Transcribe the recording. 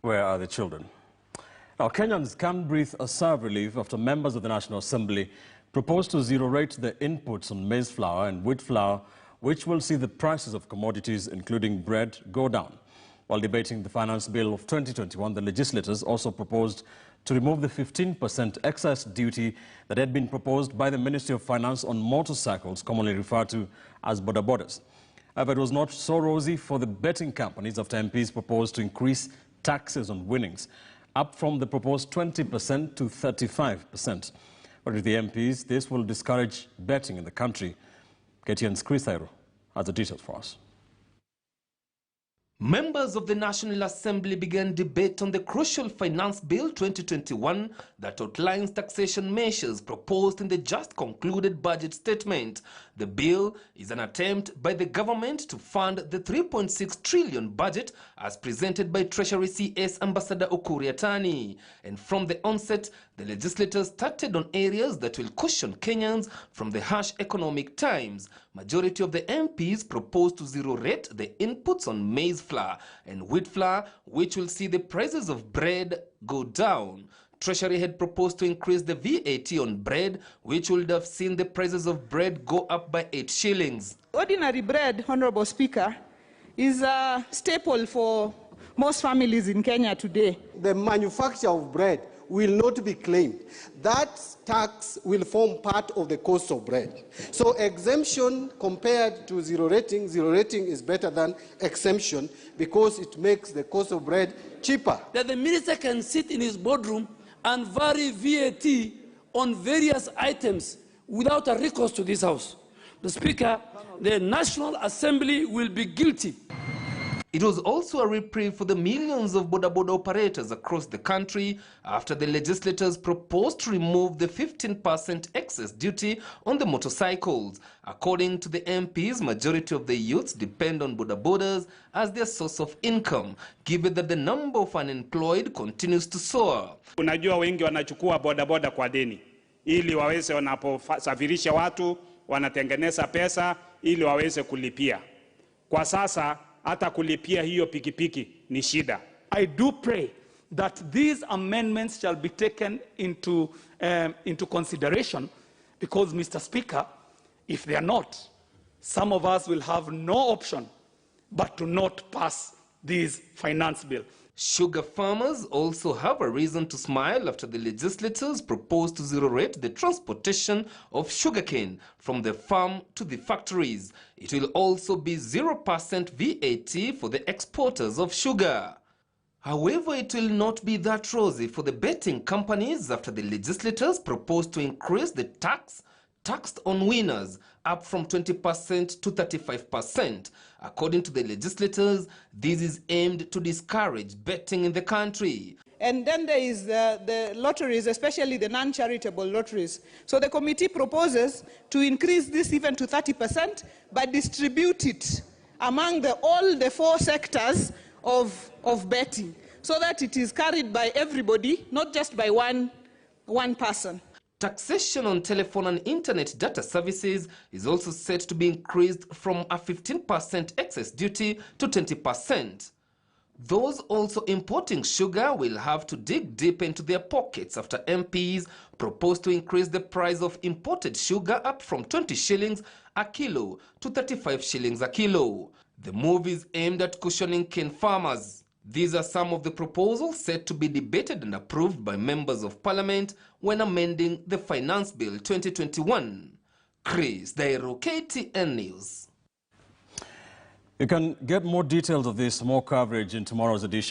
Where are the children? Now, Kenyans can't breathe a sigh of relief after members of the National Assembly proposed to zero-rate the inputs on maize flour and wheat flour, which will see the prices of commodities, including bread, go down. While debating the Finance Bill of 2021, the legislators also proposed to remove the 15% excise duty that had been proposed by the Ministry of Finance on motorcycles, commonly referred to as bodabodas. However, it was not so rosy for the betting companies after MPs proposed to increase taxes on winnings, up from the proposed 20% to 35%. But with the MPs, this will discourage betting in the country. Kenyans has the details for us. Members of the National Assembly began debate on the crucial Finance Bill 2021 that outlines taxation measures proposed in the just concluded budget statement. The bill is an attempt by the government to fund the 3.6 trillion budget as presented by Treasury CS Ambassador Ukuriatani. And from the onset, the legislators started on areas that will cushion Kenyans from the harsh economic times. Majority of the MPs proposed to zero-rate the inputs on maize flour and wheat flour, which will see the prices of bread go down. Treasury had proposed to increase the VAT on bread, which would have seen the prices of bread go up by 8 shillings. Ordinary bread, Honorable Speaker, is a staple for most families in Kenya today. The manufacture of bread will not be claimed. That tax will form part of the cost of bread. So exemption compared to zero rating is better than exemption because it makes the cost of bread cheaper. That the minister can sit in his boardroom and vary VAT on various items without a recourse to this House. The Speaker, the National Assembly will be guilty. It was also a reprieve for the millions of bodaboda operators across the country after the legislators proposed to remove the 15% excess duty on the motorcycles. According to the MPs, majority of the youths depend on bodabodas as their source of income, given that the number of unemployed continues to soar. Unajua wengi wanachukua bodaboda kwa deni ili waweze wanaposafirisha watu wanatengeneza pesa ili waweze kulipia. Kwa sasa hata kulipia hiyo pikipiki ni shida. I do pray that these amendments shall be taken into consideration because, Mr. Speaker, if they are not, some of us will have no option but to not pass this finance bill. Sugar farmers also have a reason to smile after the legislators proposed to zero-rate the transportation of sugarcane from the farm to the factories. It will also be 0% VAT for the exporters of sugar. However, it will not be that rosy for the betting companies after the legislators proposed to increase the tax taxed on winners up from 20% to 35%. According to the legislators, this is aimed to discourage betting in the country. And then there is the lotteries, especially the non-charitable lotteries. So the committee proposes to increase this even to 30%, but distribute it among all the 4 sectors of betting, so that it is carried by everybody, not just by one person. Taxation on telephone and internet data services is also set to be increased from a 15% excess duty to 20%. Those also importing sugar will have to dig deep into their pockets after MPs proposed to increase the price of imported sugar up from 20 shillings a kilo to 35 shillings a kilo. The move is aimed at cushioning cane farmers. These are some of the proposals set to be debated and approved by members of parliament when amending the Finance Bill 2021. Chris Dairo, KTN News. You can get more details of this, more coverage in tomorrow's edition.